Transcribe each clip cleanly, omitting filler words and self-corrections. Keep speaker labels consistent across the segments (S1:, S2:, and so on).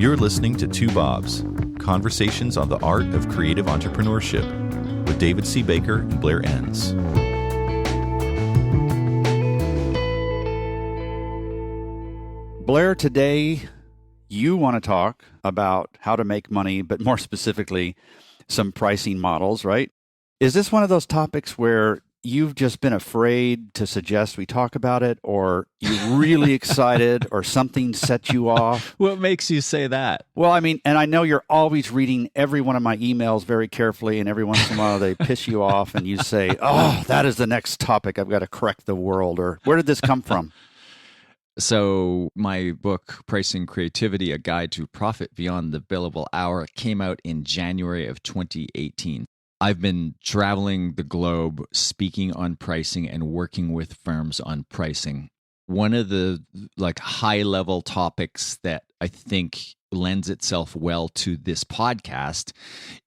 S1: You're listening to Two Bobs, conversations on the art of creative entrepreneurship with David C. Baker and Blair Enns.
S2: Blair, today you want to talk about how to make money, but more specifically, some pricing models, right? Is this one of those topics where you've just been afraid to suggest we talk about it, or you're really excited, or something set you off?
S3: What makes you say that?
S2: Well, I mean, and I know you're always reading every one of my emails very carefully, and every once in a while they piss you off, and you say, oh, that is the next topic. I've got to correct the world. Or where did this come from?
S3: So my book, Pricing Creativity, A Guide to Profit Beyond the Billable Hour, came out in January of 2018. I've been traveling the globe, speaking on pricing and working with firms on pricing. One of the high-level topics that I think lends itself well to this podcast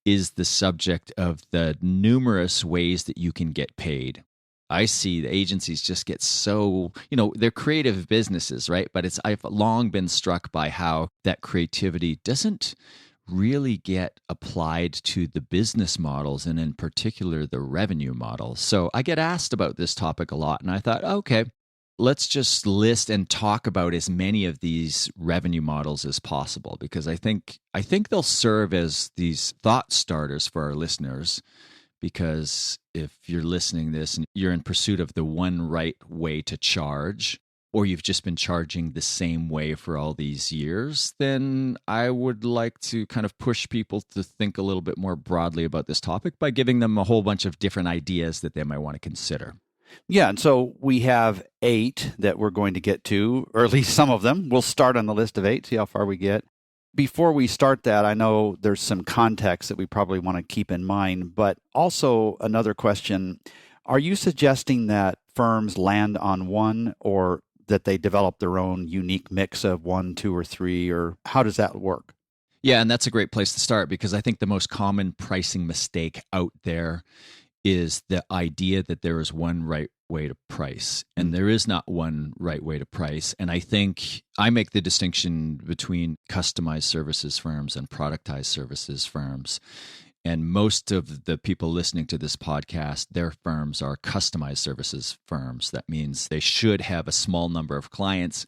S3: is the subject of the numerous ways that you can get paid. I see the agencies just get so, they're creative businesses, right? But I've long been struck by how that creativity doesn't really get applied to the business models, and in particular the revenue models. So I get asked about this topic a lot, and I thought, okay, let's just list and talk about as many of these revenue models as possible, because I think they'll serve as these thought starters for our listeners. Because if you're listening to this and you're in pursuit of the one right way to charge, or you've just been charging the same way for all these years, then I would like to kind of push people to think a little bit more broadly about this topic by giving them a whole bunch of different ideas that they might want to consider.
S2: Yeah, and so we have 8 that we're going to get to, or at least some of them. We'll start on the list of 8, see how far we get. Before we start that, I know there's some context that we probably want to keep in mind, but also another question, are you suggesting that firms land on one, or that they develop their own unique mix of 1, 2, or 3, or how does that work?
S3: Yeah, and that's a great place to start, because I think the most common pricing mistake out there is the idea that there is one right way to price, and there is not one right way to price. And I think I make the distinction between customized services firms and productized services firms. And most of the people listening to this podcast, their firms are customized services firms. That means they should have a small number of clients,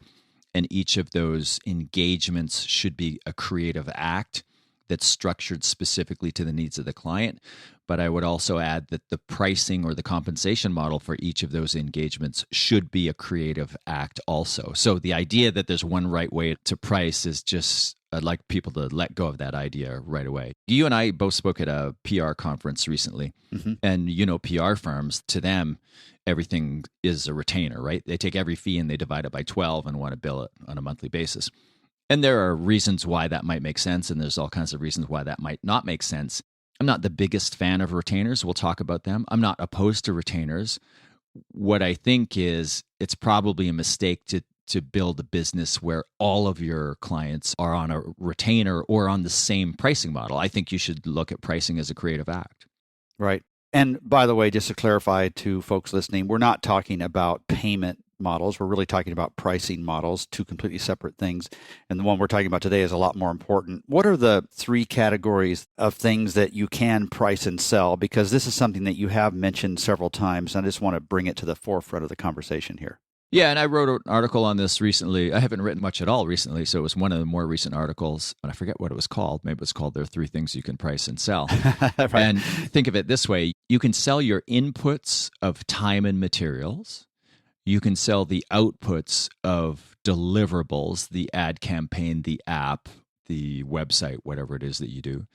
S3: and each of those engagements should be a creative act that's structured specifically to the needs of the client. But I would also add that the pricing or the compensation model for each of those engagements should be a creative act also. So the idea that there's one right way to price is just, I'd like people to let go of that idea right away. You and I both spoke at a PR conference recently, and PR firms, to them, everything is a retainer, right? They take every fee and they divide it by 12 and want to bill it on a monthly basis. And there are reasons why that might make sense, and there's all kinds of reasons why that might not make sense. I'm not the biggest fan of retainers. We'll talk about them. I'm not opposed to retainers. What I think is it's probably a mistake to build a business where all of your clients are on a retainer or on the same pricing model. I think you should look at pricing as a creative act.
S2: Right. And by the way, just to clarify to folks listening, we're not talking about payment models. We're really talking about pricing models, 2 completely separate things. And the one we're talking about today is a lot more important. What are the 3 categories of things that you can price and sell? Because this is something that you have mentioned several times. And I just want to bring it to the forefront of the conversation here.
S3: Yeah, and I wrote an article on this recently. I haven't written much at all recently, so it was one of the more recent articles, and I forget what it was called. Maybe it was called There Are 3 Things You Can Price and Sell. Right. And think of it this way. You can sell your inputs of time and materials. You can sell the outputs of deliverables, the ad campaign, the app, the website, whatever it is that you do.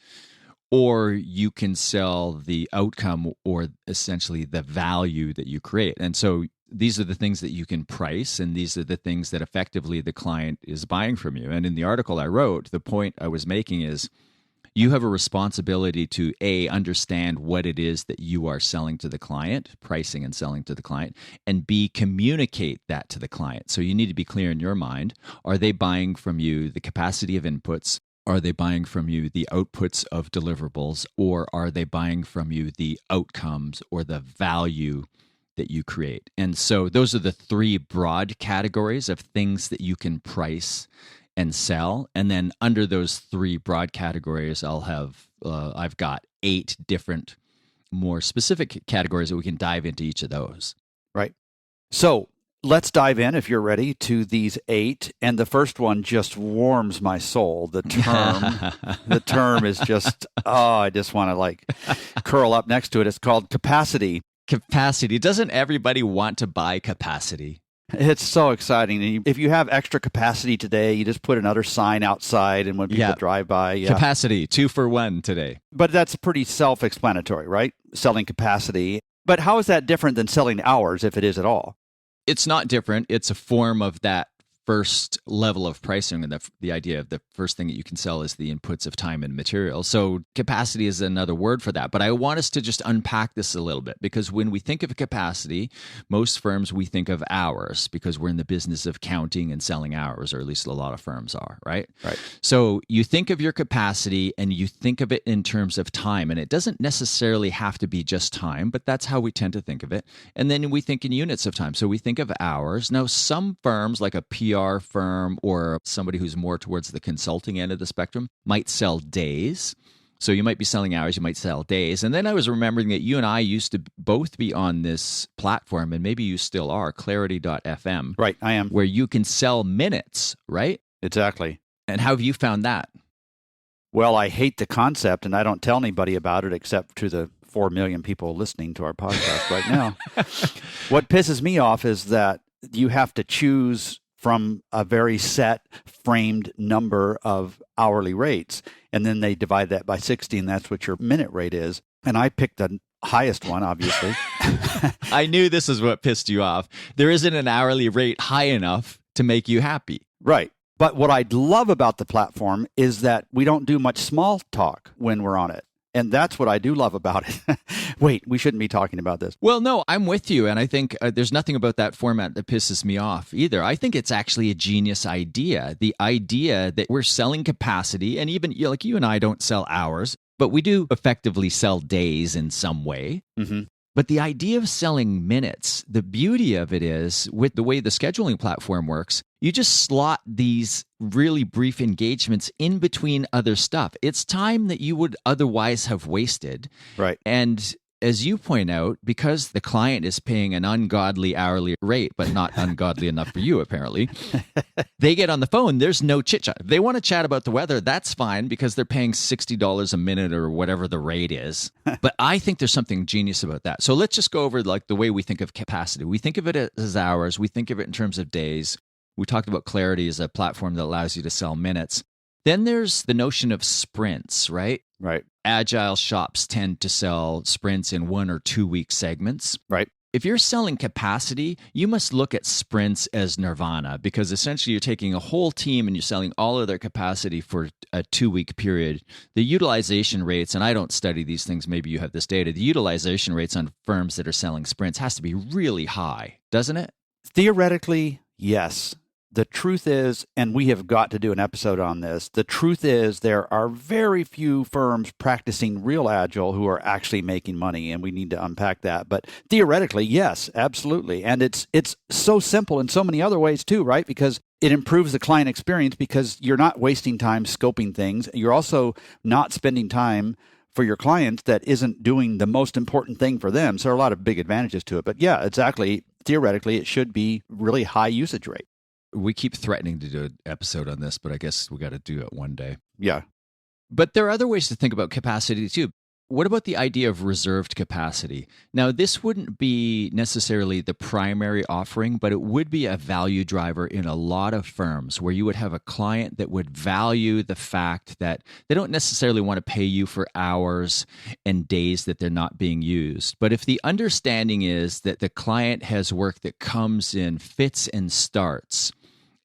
S3: Or you can sell the outcome, or essentially the value that you create. And so these are the things that you can price, and these are the things that effectively the client is buying from you. And in the article I wrote, the point I was making is you have a responsibility to A, understand what it is that you are selling to the client, pricing and selling to the client, and B, communicate that to the client. So you need to be clear in your mind. Are they buying from you the capacity of inputs? Are they buying from you the outputs of deliverables? Or are they buying from you the outcomes or the value that you create? And so those are the 3 broad categories of things that you can price and sell. And then under those 3 broad categories, I've got 8 different, more specific categories that we can dive into each of those.
S2: Right. So let's dive in, if you're ready, to these 8. And the first one just warms my soul. The term is just, I just want to curl up next to it. It's called capacity.
S3: Capacity. Doesn't everybody want to buy capacity?
S2: It's so exciting. And if you have extra capacity today, you just put another sign outside, and when people drive by,
S3: Capacity, 2 for 1 today.
S2: But that's pretty self-explanatory, right? Selling capacity. But how is that different than selling hours, if it is at all?
S3: It's not different. It's a form of that first level of pricing, and the idea of the first thing that you can sell is the inputs of time and material. So capacity is another word for that. But I want us to just unpack this a little bit, because when we think of capacity, most firms, we think of hours, because we're in the business of counting and selling hours, or at least a lot of firms are, right?
S2: Right.
S3: So you think of your capacity and you think of it in terms of time, and it doesn't necessarily have to be just time, but that's how we tend to think of it. And then we think in units of time. So we think of hours. Now, some firms, like a PR firm or somebody who's more towards the consulting end of the spectrum, might sell days. So you might be selling hours, you might sell days. And then I was remembering that you and I used to both be on this platform, and maybe you still are, clarity.fm.
S2: Right, I am.
S3: Where you can sell minutes, right?
S2: Exactly.
S3: And how have you found that?
S2: Well, I hate the concept, and I don't tell anybody about it except to the 4 million people listening to our podcast right now. What pisses me off is that you have to choose from a very set, framed number of hourly rates, and then they divide that by 60, and that's what your minute rate is. And I picked the highest one, obviously.
S3: I knew this is what pissed you off. There isn't an hourly rate high enough to make you happy.
S2: Right. But what I love about the platform is that we don't do much small talk when we're on it. And that's what I do love about it. Wait, we shouldn't be talking about this.
S3: Well, no, I'm with you. And I think there's nothing about that format that pisses me off either. I think it's actually a genius idea. The idea that we're selling capacity, and even like you and I don't sell hours, but we do effectively sell days in some way.
S2: Mm-hmm.
S3: But the idea of selling minutes, the beauty of it is, with the way the scheduling platform works, you just slot these really brief engagements in between other stuff. It's time that you would otherwise have wasted.
S2: Right.
S3: And as you point out, because the client is paying an ungodly hourly rate, but not ungodly enough for you, apparently, they get on the phone. There's no chit-chat. If they want to chat about the weather, that's fine, because they're paying $60 a minute or whatever the rate is. But I think there's something genius about that. So let's just go over the way we think of capacity. We think of it as hours. We think of it in terms of days. We talked about Clarity as a platform that allows you to sell minutes. Then there's the notion of sprints, right?
S2: Right.
S3: Agile shops tend to sell sprints in 1 or 2 week segments.
S2: Right.
S3: If you're selling capacity, you must look at sprints as nirvana, because essentially you're taking a whole team and you're selling all of their capacity for a 2-week period. The utilization rates, and I don't study these things, maybe you have this data, the utilization rates on firms that are selling sprints has to be really high, doesn't it?
S2: Theoretically, yes. The truth is, and we have got to do an episode on this, the truth is there are very few firms practicing real Agile who are actually making money, and we need to unpack that. But theoretically, yes, absolutely. And it's so simple in so many other ways too, right? Because it improves the client experience, because you're not wasting time scoping things. You're also not spending time for your clients that isn't doing the most important thing for them. So there are a lot of big advantages to it. But yeah, exactly. Theoretically, it should be really high usage rate.
S3: We keep threatening to do an episode on this, but I guess we got to do it one day.
S2: Yeah.
S3: But there are other ways to think about capacity too. What about the idea of reserved capacity? Now, this wouldn't be necessarily the primary offering, but it would be a value driver in a lot of firms, where you would have a client that would value the fact that they don't necessarily want to pay you for hours and days that they're not being used. But if the understanding is that the client has work that comes in fits and starts,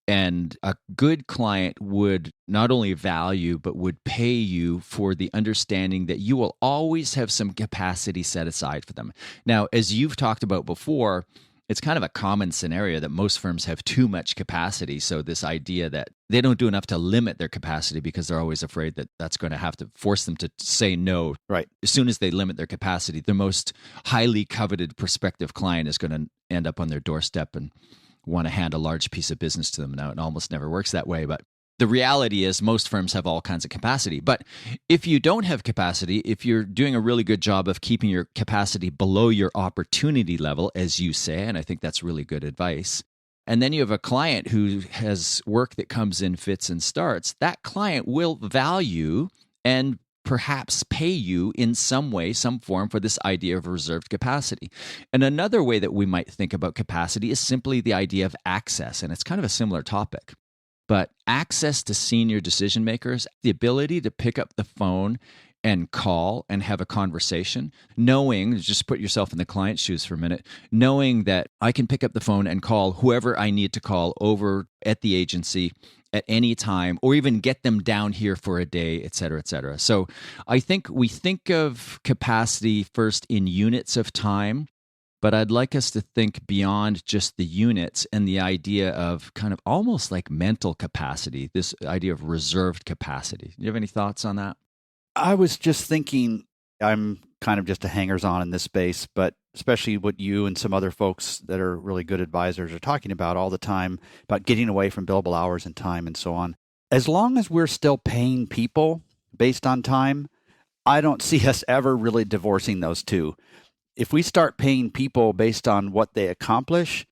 S3: and a good client would not only value, but would pay you for the understanding that you will always have some capacity set aside for them. Now, as you've talked about before, it's kind of a common scenario that most firms have too much capacity. So this idea that they don't do enough to limit their capacity because they're always afraid that that's going to have to force them to say no.
S2: Right.
S3: As soon as they limit their capacity, the most highly coveted prospective client is going to end up on their doorstep and want to hand a large piece of business to them. Now, it almost never works that way, but The reality is most firms have all kinds of capacity. But if you don't have capacity, if you're doing a really good job of keeping your capacity below your opportunity level, as you say, and I think that's really good advice, and then you have a client who has work that comes in fits and starts, that client will value and perhaps pay you in some way, some form for this idea of reserved capacity. And another way that we might think about capacity is simply the idea of access. And it's kind of a similar topic. But access to senior decision makers, the ability to pick up the phone and call and have a conversation, knowing, just put yourself in the client's shoes for a minute, knowing that I can pick up the phone and call whoever I need to call over at the agency at any time, or even get them down here for a day, et cetera, et cetera. So I think we think of capacity first in units of time, but I'd like us to think beyond just the units and the idea of kind of almost like mental capacity, this idea of reserved capacity. Do you have any thoughts on that?
S2: I was just thinking, I'm kind of just a hangers-on in this space, but especially what you and some other folks that are really good advisors are talking about all the time, about getting away from billable hours and time and so on. As long as we're still paying people based on time, I don't see us ever really divorcing those two. If we start paying people based on what they accomplish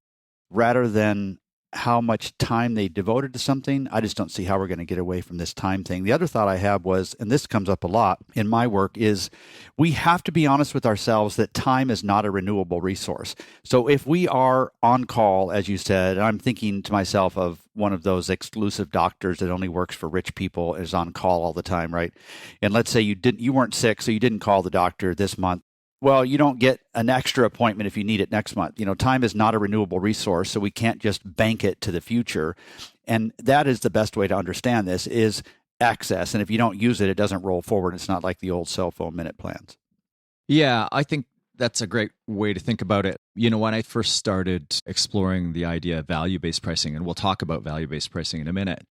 S2: rather than how much time they devoted to something, I just don't see how we're going to get away from this time thing. The other thought I have was, and this comes up a lot in my work, is we have to be honest with ourselves that time is not a renewable resource. So if we are on call, as you said, and I'm thinking to myself of one of those exclusive doctors that only works for rich people, is on call all the time, right? And let's say you weren't sick, so you didn't call the doctor this month. Well, you don't get an extra appointment if you need it next month. Time is not a renewable resource, so we can't just bank it to the future. And that is the best way to understand this, is access. And if you don't use it, it doesn't roll forward. It's not like the old cell phone minute plans.
S3: Yeah, I think that's a great way to think about it. When I first started exploring the idea of value-based pricing, and we'll talk about value-based pricing in a minute,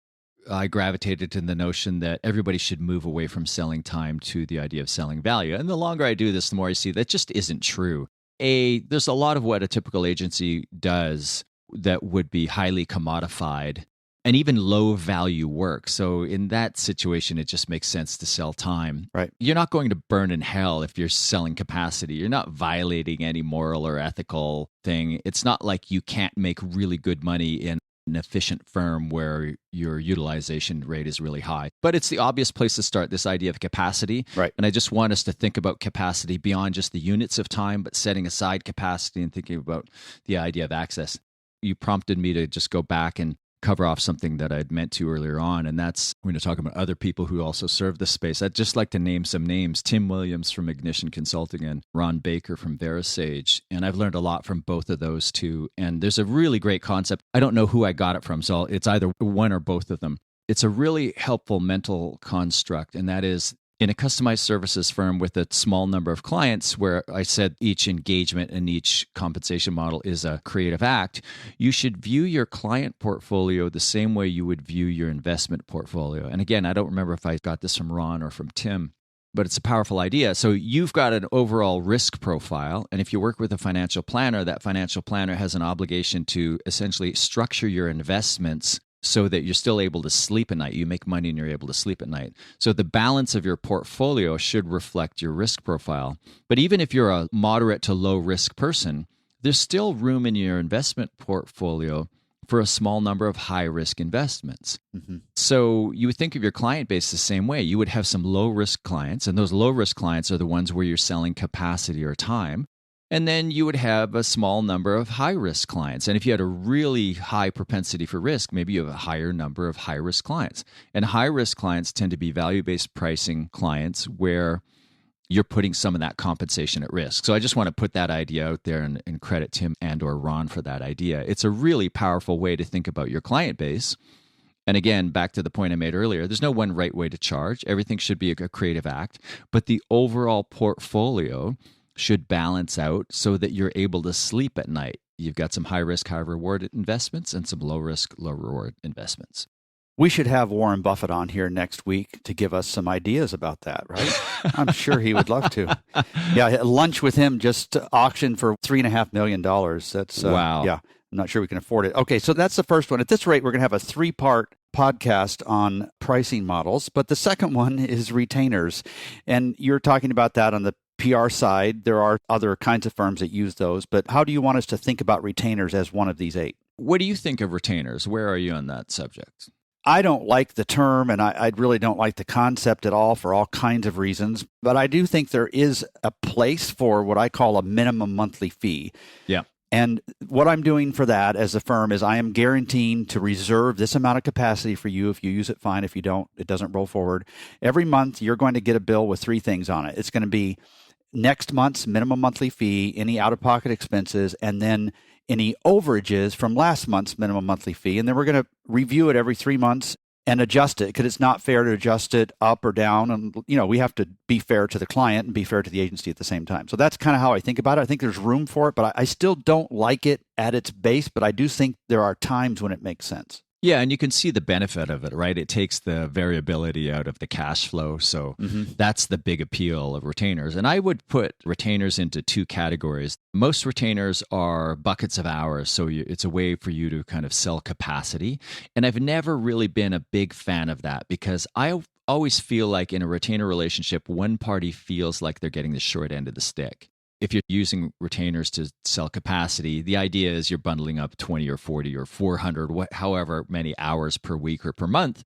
S3: I gravitated to the notion that everybody should move away from selling time to the idea of selling value. And the longer I do this, the more I see that just isn't true. There's a lot of what a typical agency does that would be highly commodified and even low value work. So in that situation, it just makes sense to sell time.
S2: Right.
S3: You're not going to burn in hell if you're selling capacity. You're not violating any moral or ethical thing. It's not like you can't make really good money in an efficient firm where your utilization rate is really high. But it's the obvious place to start, this idea of capacity.
S2: Right.
S3: And I just want us to think about capacity beyond just the units of time, but setting aside capacity and thinking about the idea of access. You prompted me to just go back and cover off something that I'd meant to earlier on, and that's we're going to talk about other people who also serve this space. I'd just like to name some names: Tim Williams from Ignition Consulting and Ron Baker from VeraSage. And I've learned a lot from both of those two. And there's a really great concept. I don't know who I got it from, so it's either one or both of them. It's a really helpful mental construct, and that is, in a customized services firm with a small number of clients, where I said each engagement and each compensation model is a creative act, you should view your client portfolio the same way you would view your investment portfolio. And again, I don't remember if I got this from Ron or from Tim, but it's a powerful idea. So you've got an overall risk profile, and if you work with a financial planner, that financial planner has an obligation to essentially structure your investments so that you're still able to sleep at night. You make money and you're able to sleep at night. So the balance of your portfolio should reflect your risk profile. But even if you're a moderate to low risk person, there's still room in your investment portfolio for a small number of high risk investments. Mm-hmm. So you would think of your client base the same way. You would have some low risk clients, and those low risk clients are the ones where you're selling capacity or time. And then you would have a small number of high-risk clients. And if you had a really high propensity for risk, maybe you have a higher number of high-risk clients. And high-risk clients tend to be value-based pricing clients where you're putting some of that compensation at risk. So I just want to put that idea out there and credit Tim and or Ron for that idea. It's a really powerful way to think about your client base. And again, back to the point I made earlier, there's no one right way to charge. Everything should be a creative act. But the overall portfolio should balance out so that you're able to sleep at night. You've got some high risk, high reward investments and some low risk, low reward investments.
S2: We should have Warren Buffett on here next week to give us some ideas about that, right? I'm sure he would love to. Yeah, lunch with him just auctioned for $3.5 million. That's
S3: wow.
S2: Yeah, I'm not sure we can afford it. Okay, so that's the first one. At this rate, we're going to have a 3-part podcast on pricing models, but the second one is retainers. And you're talking about that on the PR side. There are other kinds of firms that use those, but how do you want us to think about retainers as one of these 8?
S3: What do you think of retainers? Where are you on that subject?
S2: I don't like the term, and I really don't like the concept at all for all kinds of reasons. But I do think there is a place for what I call a minimum monthly fee.
S3: Yeah.
S2: And what I'm doing for that as a firm is I am guaranteeing to reserve this amount of capacity for you. If you use it, fine. If you don't, it doesn't roll forward. Every month, you're going to get a bill with 3 things on it. It's going to be next month's minimum monthly fee, any out-of-pocket expenses, and then any overages from last month's minimum monthly fee. And then we're going to review it every 3 months and adjust it, because it's not fair to adjust it up or down. And, we have to be fair to the client and be fair to the agency at the same time. So that's kind of how I think about it. I think there's room for it, but I still don't like it at its base, but I do think there are times when it makes sense.
S3: Yeah, and you can see the benefit of it, right? It takes the variability out of the cash flow. So that's the big appeal of retainers. And I would put retainers into 2 categories. Most retainers are buckets of hours. So it's a way for you to kind of sell capacity. And I've never really been a big fan of that, because I always feel like in a retainer relationship, one party feels like they're getting the short end of the stick. If you're using retainers to sell capacity, the idea is you're bundling up 20 or 40 or 400, however many hours per week or per month,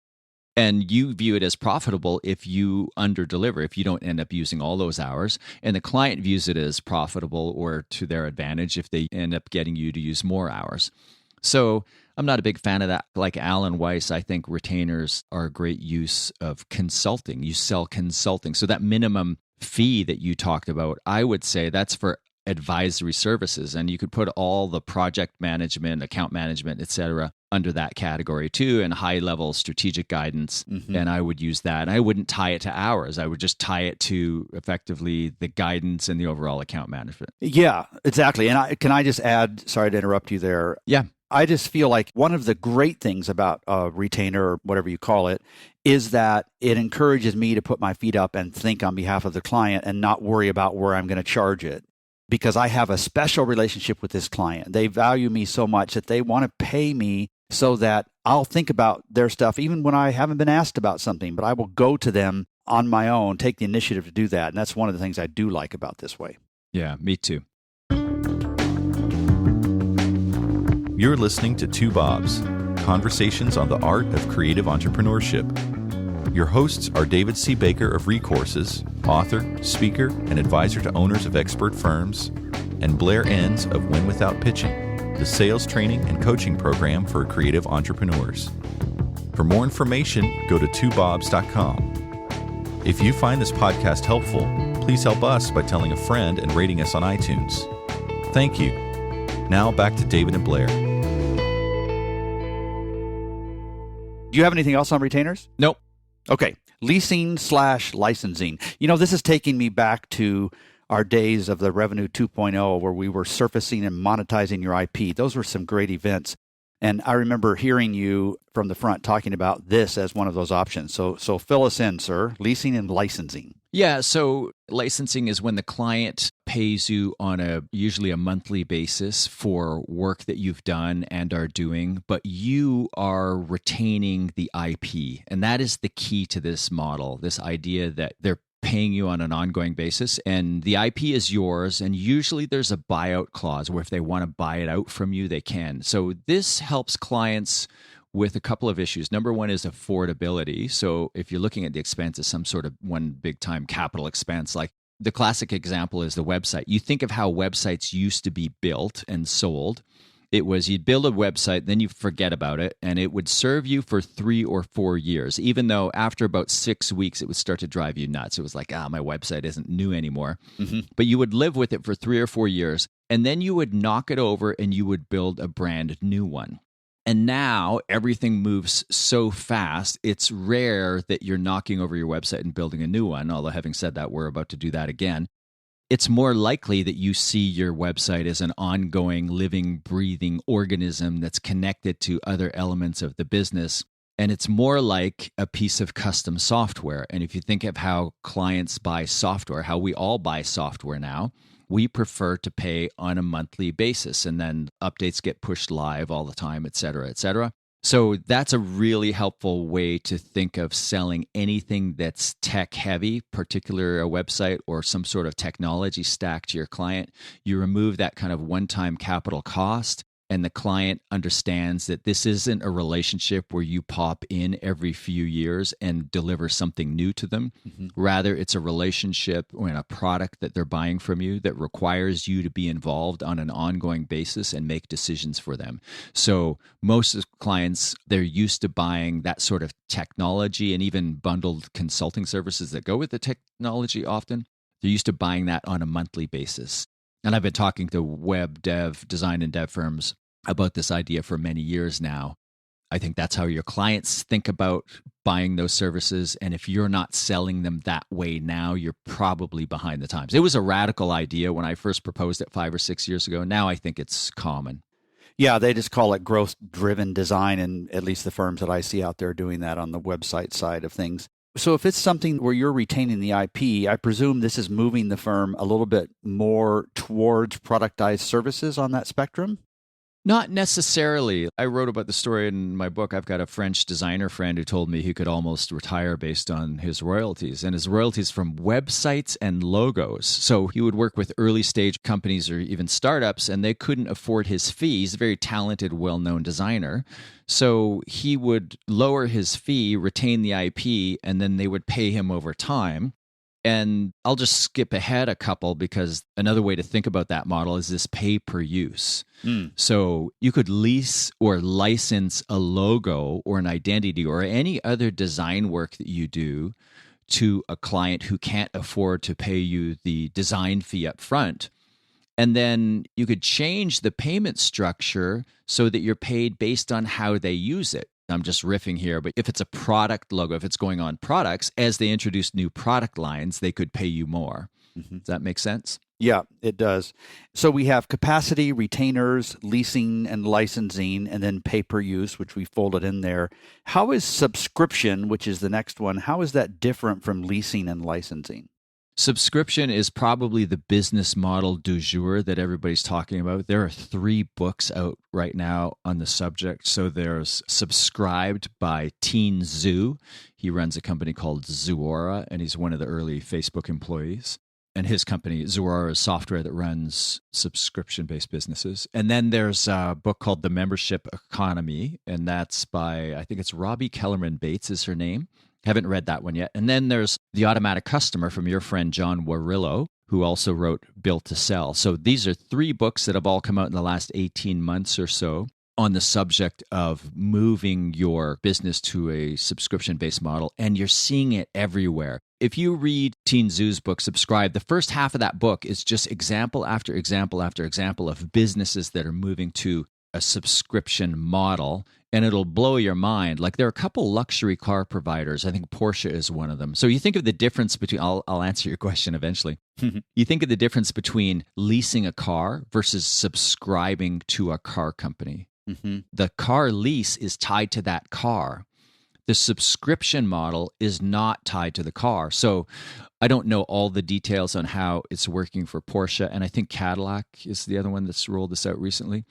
S3: and you view it as profitable if you underdeliver, if you don't end up using all those hours, and the client views it as profitable or to their advantage if they end up getting you to use more hours. So I'm not a big fan of that. Like Alan Weiss, I think retainers are a great use of consulting. You sell consulting. So that minimum fee that you talked about, I would say that's for advisory services, and you could put all the project management, account management, etc., under that category too, and high level strategic guidance. And I would use that. And I wouldn't tie it to hours. I would just tie it to effectively the guidance and the overall account management.
S2: Yeah, exactly. And can I just add, sorry to interrupt you there.
S3: Yeah.
S2: I just feel like one of the great things about a retainer, or whatever you call it, is that it encourages me to put my feet up and think on behalf of the client and not worry about where I'm going to charge it. Because I have a special relationship with this client. They value me so much that they want to pay me so that I'll think about their stuff even when I haven't been asked about something, but I will go to them on my own, take the initiative to do that. And that's one of the things I do like about this way.
S3: Yeah, me too.
S1: You're listening to Two Bobs, conversations on the art of creative entrepreneurship. Your hosts are David C. Baker of Recourses, author, speaker, and advisor to owners of expert firms, and Blair Enns of Win Without Pitching, the sales training and coaching program for creative entrepreneurs. For more information, go to twobobs.com. If you find this podcast helpful, please help us by telling a friend and rating us on iTunes. Thank you. Now back to David and Blair.
S2: Do you have anything else on retainers?
S3: Nope.
S2: Okay. Leasing/licensing. This is taking me back to our days of the Revenue 2.0, where we were surfacing and monetizing your IP. Those were some great events. And I remember hearing you from the front talking about this as one of those options. So fill us in, sir. Leasing and licensing.
S3: Yeah, so licensing is when the client pays you on usually a monthly basis for work that you've done and are doing, but you are retaining the IP. And that is the key to this model, this idea that they're paying you on an ongoing basis, and the IP is yours, and usually there's a buyout clause where if they want to buy it out from you, they can. So this helps clients with a couple of issues. Number one is affordability. So if you're looking at the expense as some sort of one big time capital expense, like the classic example is the website. You think of how websites used to be built and sold. It was you'd build a website, then you forget about it, and it would serve you for 3 or 4 years, even though after about 6 weeks, it would start to drive you nuts. It was like, my website isn't new anymore. But you would live with it for 3 or 4 years, and then you would knock it over and you would build a brand new one. And now everything moves so fast, it's rare that you're knocking over your website and building a new one, although having said that, we're about to do that again. It's more likely that you see your website as an ongoing, living, breathing organism that's connected to other elements of the business. And it's more like a piece of custom software. And if you think of how clients buy software, how we all buy software now, we prefer to pay on a monthly basis. And then updates get pushed live all the time, et cetera, et cetera. So that's a really helpful way to think of selling anything that's tech heavy, particularly a website or some sort of technology stack to your client. You remove that kind of one-time capital cost, and the client understands that this isn't a relationship where you pop in every few years and deliver something new to them. Rather, it's a relationship and a product that they're buying from you that requires you to be involved on an ongoing basis and make decisions for them. So most of the clients, they're used to buying that sort of technology and even bundled consulting services that go with the technology often. They're used to buying that on a monthly basis. And I've been talking to web dev, design and dev firms about this idea for many years now. I think that's how your clients think about buying those services. And if you're not selling them that way now, you're probably behind the times. It was a radical idea when I first proposed it 5 or 6 years ago. Now I think it's common.
S2: Yeah, they just call it growth-driven design, and at least the firms that I see out there doing that on the website side of things. So if it's something where you're retaining the IP, I presume this is moving the firm a little bit more towards productized services on that spectrum?
S3: Not necessarily. I wrote about the story in my book. I've got a French designer friend who told me he could almost retire based on his royalties, and his royalties from websites and logos. So he would work with early stage companies or even startups, and they couldn't afford his fee. He's a very talented, well-known designer. So he would lower his fee, retain the IP, and then they would pay him over time. And I'll just skip ahead a couple because another way to think about that model is this pay per use. So you could lease or license a logo or an identity or any other design work that you do to a client who can't afford to pay you the design fee up front. And then you could change the payment structure so that you're paid based on how they use it. I'm just riffing here, but if it's a product logo, if it's going on products, as they introduce new product lines, they could pay you more. Does that make sense?
S2: Yeah, it does. So we have capacity, retainers, leasing and licensing, and then pay-per-use, which we folded in there. How is subscription, which is the next one, how is that different from leasing and licensing?
S3: Subscription is probably the business model du jour that everybody's talking about. There are 3 books out right now on the subject. So there's Subscribed by Teen Zoo. He runs a company called Zuora, and he's one of the early Facebook employees. And his company, Zuora, is software that runs subscription-based businesses. And then there's a book called The Membership Economy, and that's by, I think it's Robbie Kellerman Bates is her name. Haven't read that one yet. And then there's The Automatic Customer from your friend John Warillo, who also wrote Built to Sell. So these are 3 books that have all come out in the last 18 months or so on the subject of moving your business to a subscription-based model, and you're seeing it everywhere. If you read Teen Zoo's book, Subscribe, the first half of that book is just example after example after example of businesses that are moving to a subscription model, and it'll blow your mind. Like there are a couple luxury car providers. I think Porsche is one of them. So you think of the difference between, I'll answer your question eventually. You think of the difference between leasing a car versus subscribing to a car company. The car lease is tied to that car. The subscription model is not tied to the car. So I don't know all the details on how it's working for Porsche, and I think Cadillac is the other one that's rolled this out recently.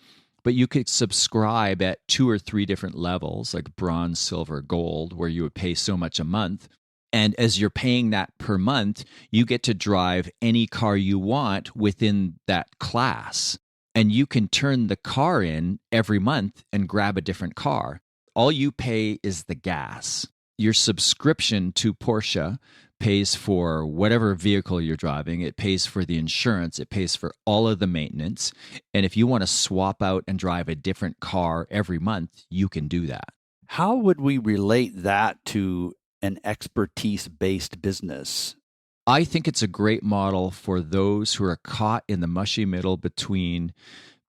S3: But you could subscribe at 2 or 3 different levels, like bronze, silver, gold, where you would pay so much a month. And as you're paying that per month, you get to drive any car you want within that class. And you can turn the car in every month and grab a different car. All you pay is the gas. Your subscription to Porsche pays for whatever vehicle you're driving. It pays for the insurance. It pays for all of the maintenance. And if you want to swap out and drive a different car every month, you can do that.
S2: How would we relate that to an expertise-based business?
S3: I think it's a great model for those who are caught in the mushy middle between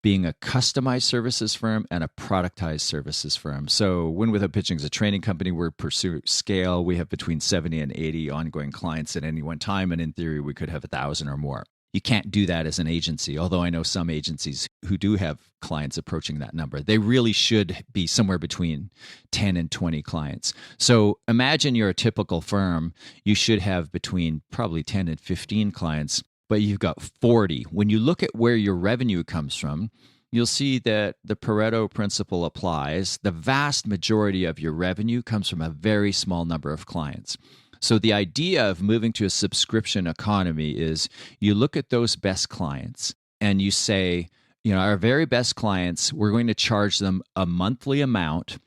S3: being a customized services firm and a productized services firm. So Win Without Pitching is a training company. We're pursuing scale. We have between 70 and 80 ongoing clients at any one time. And in theory, we could have 1,000 or more. You can't do that as an agency, although I know some agencies who do have clients approaching that number. They really should be somewhere between 10 and 20 clients. So imagine you're a typical firm. You should have between probably 10 and 15 clients, but you've got 40. When you look at where your revenue comes from, you'll see that the Pareto principle applies. The vast majority of your revenue comes from a very small number of clients. So the idea of moving to a subscription economy is you look at those best clients and you say, our very best clients, we're going to charge them a monthly amount.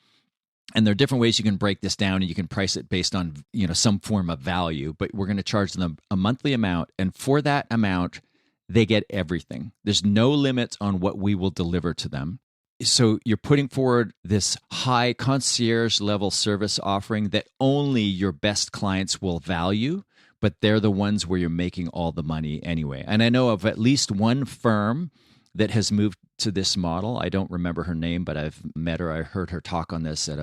S3: And there are different ways you can break this down, and you can price it based on, some form of value, but we're going to charge them a monthly amount. And for that amount, they get everything. There's no limits on what we will deliver to them. So you're putting forward this high concierge level service offering that only your best clients will value, but they're the ones where you're making all the money anyway. And I know of at least one firm that has moved to this model. I don't remember her name, but I've met her. I heard her talk on this at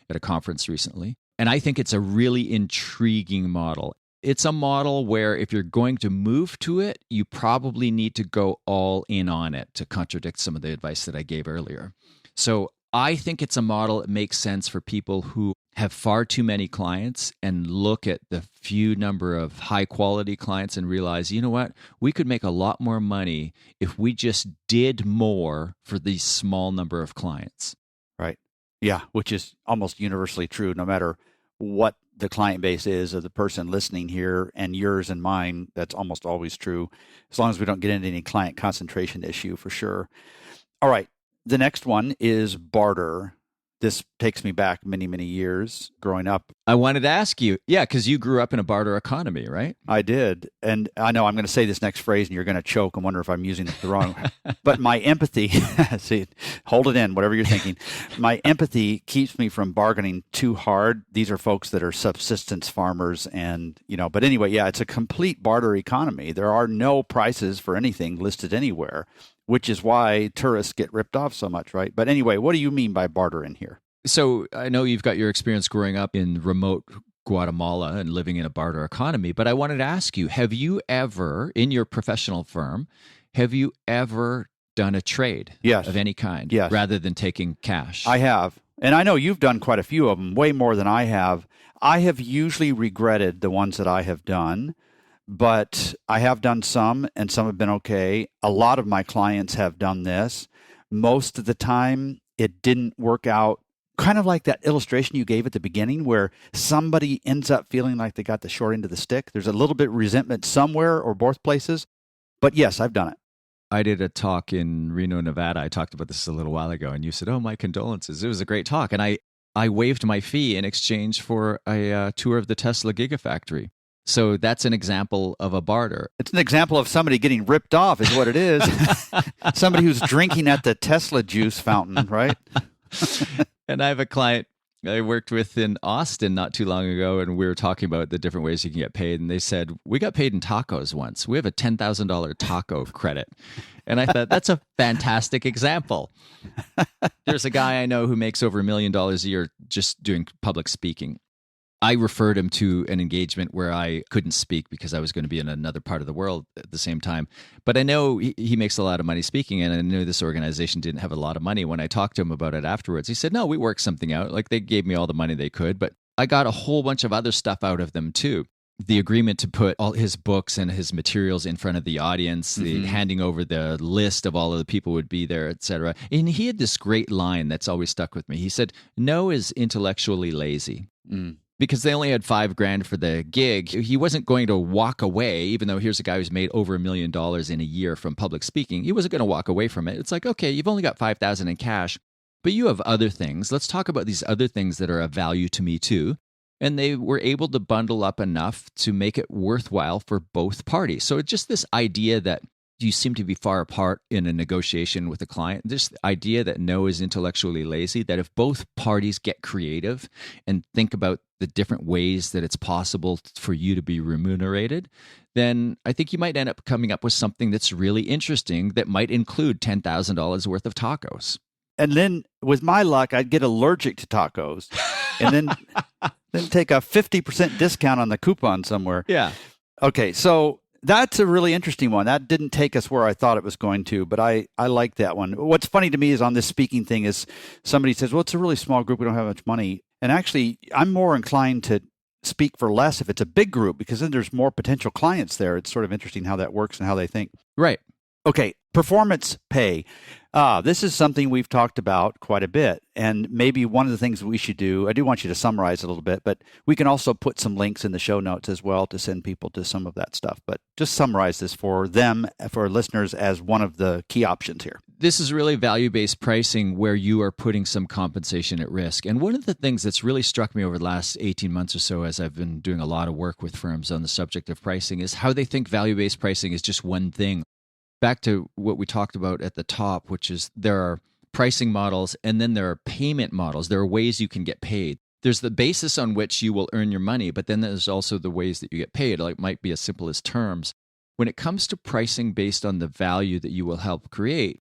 S3: a conference recently. And I think it's a really intriguing model. It's a model where if you're going to move to it, you probably need to go all in on it, to contradict some of the advice that I gave earlier. So I think it's a model that makes sense for people who have far too many clients and look at the few number of high quality clients and realize, you know what, we could make a lot more money if we just did more for these small number of clients.
S2: Right. Yeah, which is almost universally true, no matter what the client base is of the person listening here, and yours and mine. That's almost always true, as long as we don't get into any client concentration issue, for sure. All right. The next one is barter. This takes me back many, many years growing up.
S3: I wanted to ask you, because you grew up in a barter economy, right?
S2: I did. And I know I'm going to say this next phrase and you're going to choke and wonder if I'm using the wrong. But my empathy, see, hold it in, whatever you're thinking. My empathy keeps me from bargaining too hard. These are folks that are subsistence farmers and, but anyway, it's a complete barter economy. There are no prices for anything listed anywhere, which is why tourists get ripped off so much, right? But anyway, what do you mean by barter in here?
S3: So I know you've got your experience growing up in remote Guatemala and living in a barter economy, but I wanted to ask you, have you ever, in your professional firm, done a trade of any kind rather than taking cash?
S2: I have. And I know you've done quite a few of them, way more than I have. I have usually regretted the ones that I have done, but I have done some, and some have been okay. A lot of my clients have done this. Most of the time, it didn't work out. Kind of like that illustration you gave at the beginning where somebody ends up feeling like they got the short end of the stick. There's a little bit of resentment somewhere or both places. But yes, I've done it.
S3: I did a talk in Reno, Nevada. I talked about this a little while ago, and you said, my condolences. It was a great talk. And I waived my fee in exchange for a tour of the Tesla Gigafactory. So that's an example of a barter.
S2: It's an example of somebody getting ripped off is what it is. Somebody who's drinking at the Tesla juice fountain, right?
S3: And I have a client I worked with in Austin not too long ago, and we were talking about the different ways you can get paid. And they said, we got paid in tacos once. We have a $10,000 taco credit. And I thought, that's a fantastic example. There's a guy I know who makes over $1 million a year just doing public speaking. I referred him to an engagement where I couldn't speak because I was going to be in another part of the world at the same time. But I know he makes a lot of money speaking, and I knew this organization didn't have a lot of money. When I talked to him about it afterwards, he said, no, we worked something out. Like, they gave me all the money they could, but I got a whole bunch of other stuff out of them too. The agreement to put all his books and his materials in front of the audience, the handing over the list of all of the people who would be there, etc. And he had this great line that's always stuck with me. He said, no is intellectually lazy. Because they only had $5,000 for the gig. He wasn't going to walk away, even though here's a guy who's made over $1 million in a year from public speaking. He wasn't going to walk away from it. It's like, okay, you've only got $5,000 in cash, but you have other things. Let's talk about these other things that are of value to me too. And they were able to bundle up enough to make it worthwhile for both parties. So it's just this idea that you seem to be far apart in a negotiation with a client. This idea that no is intellectually lazy, that if both parties get creative and think about the different ways that it's possible for you to be remunerated, then I think you might end up coming up with something that's really interesting that might include $10,000 worth of tacos.
S2: And then with my luck, I'd get allergic to tacos and then take a 50% discount on the coupon somewhere.
S3: Yeah.
S2: Okay, so that's a really interesting one. That didn't take us where I thought it was going to, but I like that one. What's funny to me is on this speaking thing is somebody says, well, it's a really small group. We don't have much money. And actually, I'm more inclined to speak for less if it's a big group because then there's more potential clients there. It's sort of interesting how that works and how they think.
S3: Right.
S2: Okay, performance pay. This is something we've talked about quite a bit. And maybe one of the things we should do, I do want you to summarize a little bit, but we can also put some links in the show notes as well to send people to some of that stuff. But just summarize this for them, for listeners, as one of the key options here.
S3: This is really value-based pricing where you are putting some compensation at risk. And one of the things that's really struck me over the last 18 months or so as I've been doing a lot of work with firms on the subject of pricing is how they think value-based pricing is just one thing. Back to what we talked about at the top, which is there are pricing models and then there are payment models. There are ways you can get paid. There's the basis on which you will earn your money, but then there's also the ways that you get paid. Like it might be as simple as terms. When it comes to pricing based on the value that you will help create,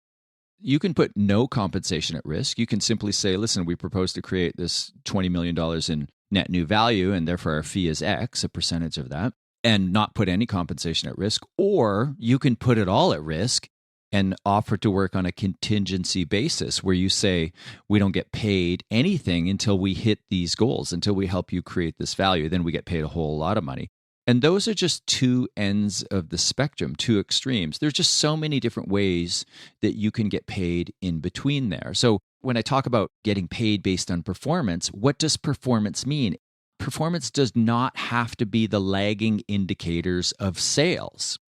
S3: you can put no compensation at risk. You can simply say, listen, we propose to create this $20 million in net new value, and therefore our fee is X, a percentage of that, and not put any compensation at risk. Or you can put it all at risk and offer to work on a contingency basis where you say, we don't get paid anything until we hit these goals, until we help you create this value. Then we get paid a whole lot of money. And those are just two ends of the spectrum, two extremes. There's just so many different ways that you can get paid in between there. So when I talk about getting paid based on performance, what does performance mean? Performance does not have to be the lagging indicators of sales,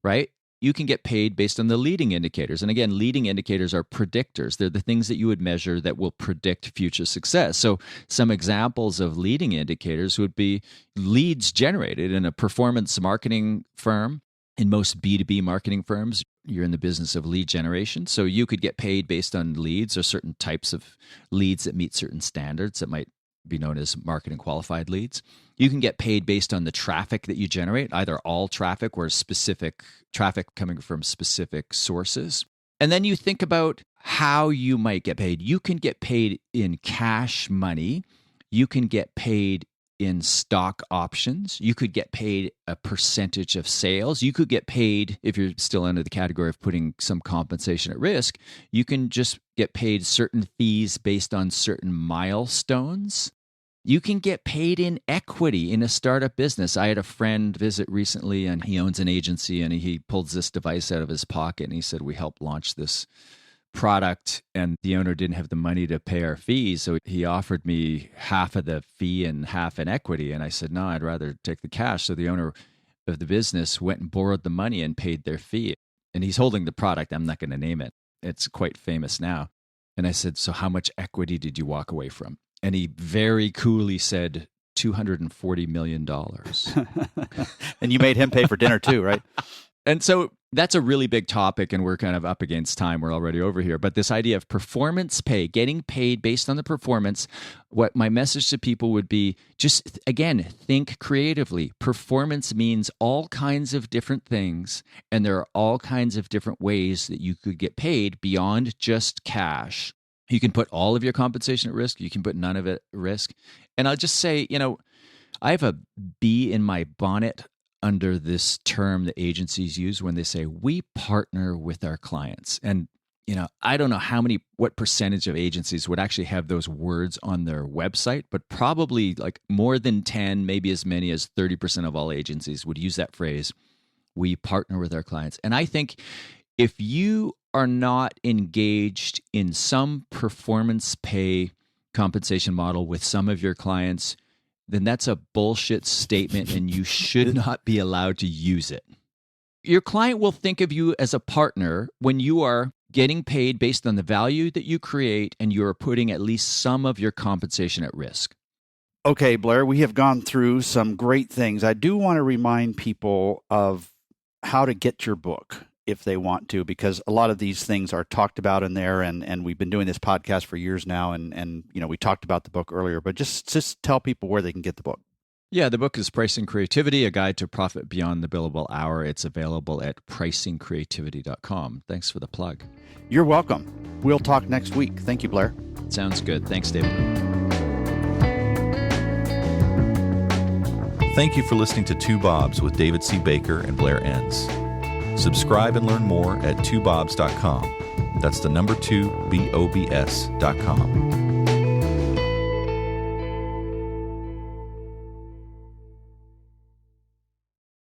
S3: right? You can get paid based on the leading indicators. And again, leading indicators are predictors. They're the things that you would measure that will predict future success. So some examples of leading indicators would be leads generated in a performance marketing firm. In most B2B marketing firms, you're in the business of lead generation. So you could get paid based on leads or certain types of leads that meet certain standards that might be known as marketing qualified leads. You can get paid based on the traffic that you generate, either all traffic or specific traffic coming from specific sources. And then you think about how you might get paid. You can get paid in cash money. You can get paid in stock options. You could get paid a percentage of sales. You could get paid, if you're still under the category of putting some compensation at risk, you can just get paid certain fees based on certain milestones. You can get paid in equity in a startup business. I had a friend visit recently, and he owns an agency, and he pulls this device out of his pocket, and he said, we helped launch this product, and the owner didn't have the money to pay our fees, so he offered me half of the fee and half in equity. And I said, no, I'd rather take the cash. So the owner of the business went and borrowed the money and paid their fee. And he's holding the product. I'm not going to name it. It's quite famous now. And I said, so how much equity did you walk away from? And he very coolly said, $240 million.
S2: And you made him pay for dinner too, right?
S3: And so that's a really big topic, and we're kind of up against time. We're already over here. But this idea of performance pay, getting paid based on the performance, what my message to people would be, just, again, think creatively. Performance means all kinds of different things, and there are all kinds of different ways that you could get paid beyond just cash. You can put all of your compensation at risk. You can put none of it at risk. And I'll just say, I have a bee in my bonnet under this term that agencies use when they say, we partner with our clients. And, I don't know what percentage of agencies would actually have those words on their website, but probably like more than 10, maybe as many as 30% of all agencies would use that phrase, we partner with our clients. And I think if you are not engaged in some performance pay compensation model with some of your clients, then that's a bullshit statement and you should not be allowed to use it. Your client will think of you as a partner when you are getting paid based on the value that you create and you are putting at least some of your compensation at risk.
S2: Okay, Blair, we have gone through some great things. I do want to remind people of how to get your book if they want to, because a lot of these things are talked about in there, and we've been doing this podcast for years now, and we talked about the book earlier, but just tell people where they can get the book.
S3: Yeah, the book is Pricing Creativity, A Guide to Profit Beyond the Billable Hour. It's available at pricingcreativity.com. Thanks for the plug.
S2: You're welcome. We'll talk next week. Thank you, Blair.
S3: Sounds good. Thanks, David.
S1: Thank you for listening to Two Bobs with David C. Baker and Blair Enns. Subscribe and learn more at twobobs.com. That's the number 2, BOBS.com.